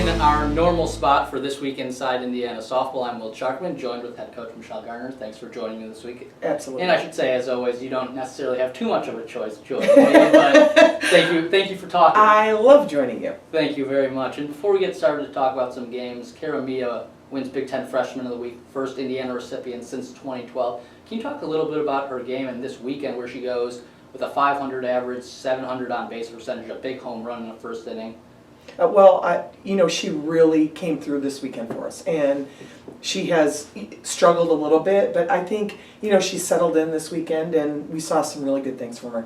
In our normal spot for this week inside Indiana softball, I'm Will Chukerman, joined with head coach Michelle Gardner. Thanks for joining me this week. Absolutely. And I should say, as always, you don't necessarily have too much of a choice joining me, but thank you for talking. I love joining you. Thank you very much. And before we get started to talk about some games, Kara Mia wins Big Ten Freshman of the Week, first Indiana recipient since 2012. Can you talk a little bit about her game and this weekend where she goes with a 500 average, 700 on base percentage, a big home run in the first inning? She really came through this weekend for us, and she has struggled a little bit, but I think, she's settled in this weekend, and we saw some really good things from her.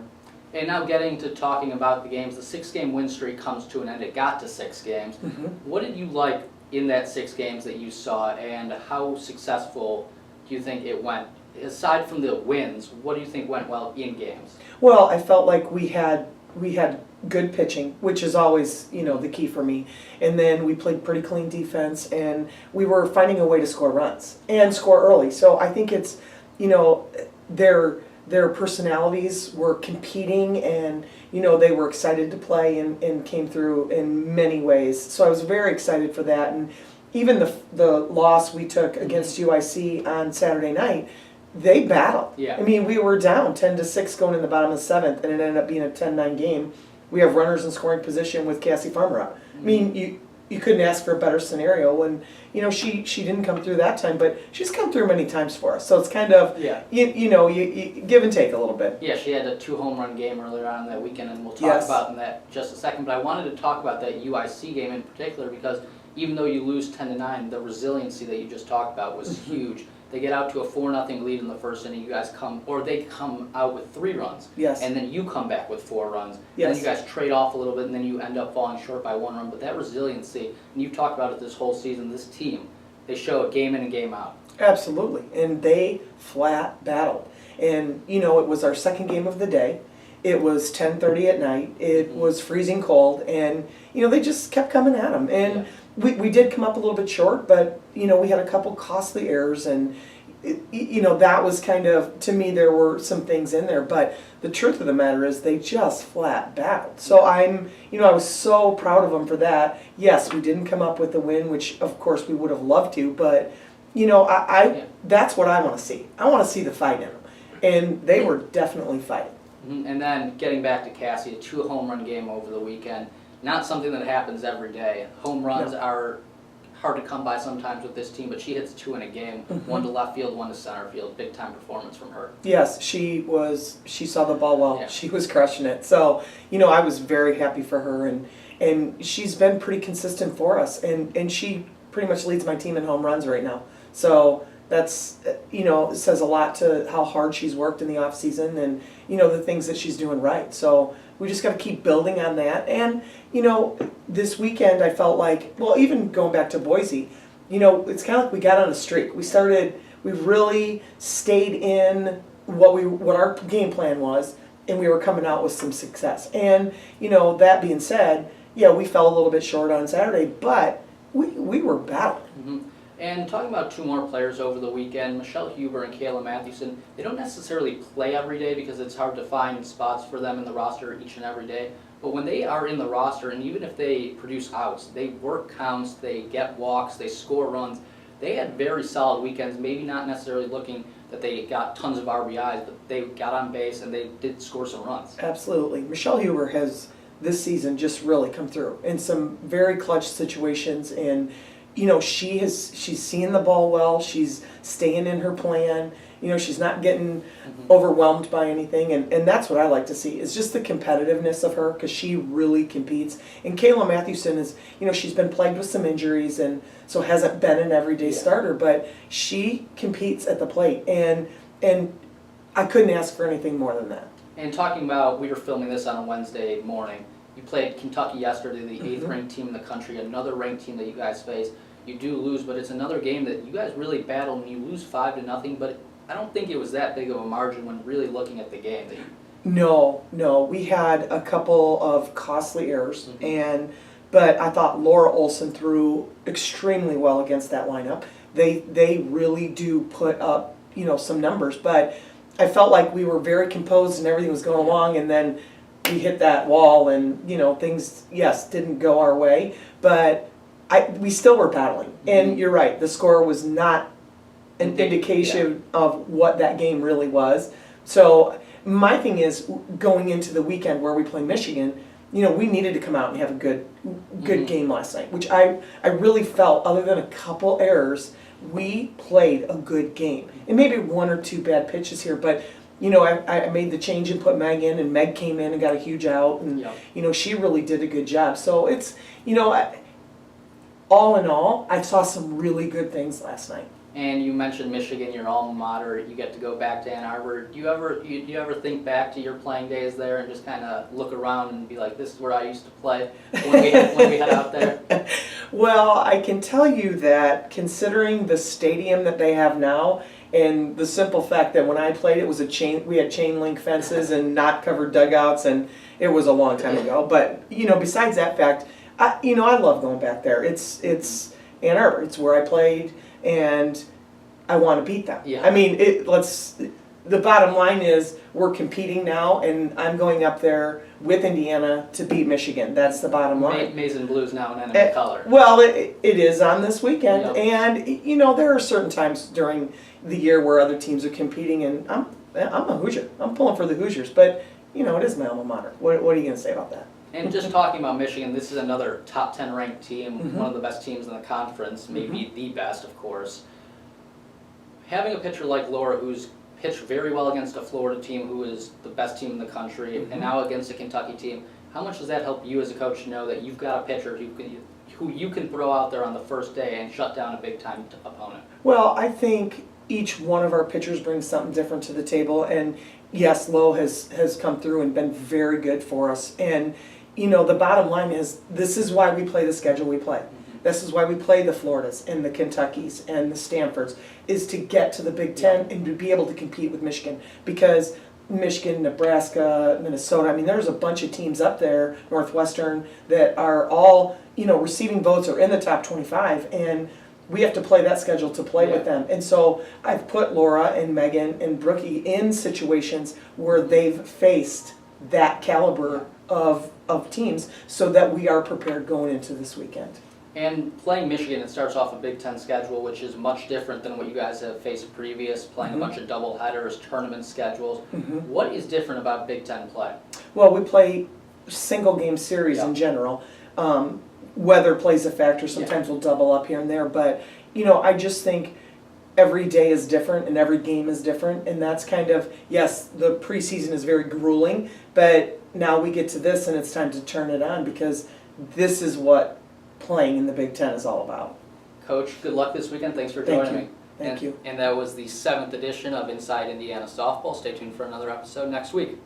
And now getting to talking about the games, the 6-game win streak comes to an end. It got to 6 games. Mm-hmm. What did you like in that 6 games that you saw, and how successful do you think it went? Aside from the wins, what do you think went well in games? Well, I felt like we had good pitching, which is always, the key for me. And then we played pretty clean defense, and we were finding a way to score runs and score early. So I think it's, their personalities were competing, and, they were excited to play and came through in many ways. So I was very excited for that. And even the loss we took against UIC on Saturday night, they battled. Yeah. I mean, we were down 10-6 going in the bottom of the 7th, and it ended up being a 10-9 game. We have runners in scoring position with Cassie Farmer out. I mean, you couldn't ask for a better scenario. And she didn't come through that time, but she's come through many times for us. So it's kind of you give and take a little bit. Yeah, she had a 2 home run game earlier on that weekend, and we'll talk Yes. about in that just a second. But I wanted to talk about that UIC game in particular because even though you lose 10-9, the resiliency that you just talked about was huge. They get out to a 4-0 lead in the first inning. You guys they come out with 3 runs. Yes. And then you come back with 4 runs. Yes. And then you guys trade off a little bit, and then you end up falling short by 1 run. But that resiliency, and you've talked about it this whole season, this team, they show it game in and game out. Absolutely. And they flat battled. And, it was our second game of the day. It was 10:30 at night. It was freezing cold. And, they just kept coming at them. And we did come up a little bit short, but, we had a couple costly errors. And, that was kind of, to me, there were some things in there. But the truth of the matter is they just flat battled. So I was so proud of them for that. Yes, we didn't come up with the win, which, of course, we would have loved to. But, that's what I want to see. I want to see the fight in them. And they were definitely fighting. And then getting back to Cassie, a 2 home run game over the weekend. Not something that happens every day. Home runs are hard to come by sometimes with this team, but she hits 2 in a game, 1 to left field, 1 to center field. Big time performance from her. Yes, she saw the ball well. Yeah. She was crushing it. So, I was very happy for her, and she's been pretty consistent for us, and she pretty much leads my team in home runs right now. So that's, it says a lot to how hard she's worked in the off season and, the things that she's doing right. So we just got to keep building on that. And, this weekend I felt like, well, even going back to Boise, it's kind of like we got on a streak. We really stayed in what our game plan was, and we were coming out with some success. And, that being said, we fell a little bit short on Saturday, but we were battling. Mm-hmm. And talking about 2 more players over the weekend, Michelle Huber and Kayla Mathewson, they don't necessarily play every day because it's hard to find spots for them in the roster each and every day. But when they are in the roster, and even if they produce outs, they work counts, they get walks, they score runs. They had very solid weekends, maybe not necessarily looking that they got tons of RBIs, but they got on base and they did score some runs. Absolutely. Michelle Huber has this season just really come through in some very clutch situations, and she's seeing the ball well, she's staying in her plan, she's not getting overwhelmed by anything, and that's what I like to see, is just the competitiveness of her, because she really competes. And Kayla Mathewson is, she's been plagued with some injuries, and so hasn't been an everyday starter, but she competes at the plate, and I couldn't ask for anything more than that. And talking about, we were filming this on a Wednesday morning. You played Kentucky yesterday, the 8th ranked team in the country, another ranked team that you guys face. You do lose, but it's another game that you guys really battled, and you lose 5-0, but I don't think it was that big of a margin when really looking at the game. No, we had a couple of costly errors, but I thought Laura Olson threw extremely well against that lineup. They really do put up, some numbers, but I felt like we were very composed and everything was going along, and then we hit that wall and, things, yes, didn't go our way. But we still were battling. And you're right, the score was not an indication of what that game really was. So my thing is, going into the weekend where we play Michigan, we needed to come out and have a good game last night, which I really felt, other than a couple errors, we played a good game. And maybe one or two bad pitches here, but I made the change and put Meg in, and Meg came in and got a huge out, and she really did a good job. So it's, all in all, I saw some really good things last night. And you mentioned Michigan, your alma mater. You get to go back to Ann Arbor. Do you ever think back to your playing days there and just kind of look around and be like, "This is where I used to play when we head out there"? Well, I can tell you that, considering the stadium that they have now, and the simple fact that when I played, it was we had chain link fences and not covered dugouts, and it was a long time ago. But besides that fact, I love going back there. It's Ann Arbor. It's where I played. And I want to beat them. Yeah. I mean, the bottom line is we're competing now, and I'm going up there with Indiana to beat Michigan. That's the bottom line. Maize and Blue's now an enemy color. Well, it is on this weekend. Yep. And, there are certain times during the year where other teams are competing, and I'm a Hoosier. I'm pulling for the Hoosiers. But, it is my alma mater. What are you going to say about that? And just talking about Michigan, this is another top 10 ranked team, one of the best teams in the conference, maybe the best, of course. Having a pitcher like Laura, who's pitched very well against a Florida team who is the best team in the country, and now against a Kentucky team, how much does that help you as a coach to know that you've got a pitcher who you can throw out there on the first day and shut down a big-time opponent? Well, I think each one of our pitchers brings something different to the table, and yes, Lo has come through and been very good for us. And the bottom line is, this is why we play the schedule we play. This is why we play the Floridas and the Kentuckys and the Stanfords, is to get to the Big Ten and to be able to compete with Michigan. Because Michigan, Nebraska, Minnesota, there's a bunch of teams up there, Northwestern, that are all, receiving votes or in the top 25, and we have to play that schedule to play with them. And so I've put Laura and Megan and Brookie in situations where they've faced that caliber of teams, so that we are prepared going into this weekend. And playing Michigan, it starts off a Big Ten schedule, which is much different than what you guys have faced previous, playing a bunch of double headers, tournament schedules. What is different about Big Ten play? Well, we play single game series in general. Weather plays a factor. Sometimes we'll double up here and there, but I just think every day is different and every game is different, and that's kind of, yes, the preseason is very grueling, but now we get to this and it's time to turn it on, because this is what playing in the Big Ten is all about. Coach, good luck this weekend. Thanks for joining me. Thank you. And that was the 7th edition of Inside Indiana Softball. Stay tuned for another episode next week.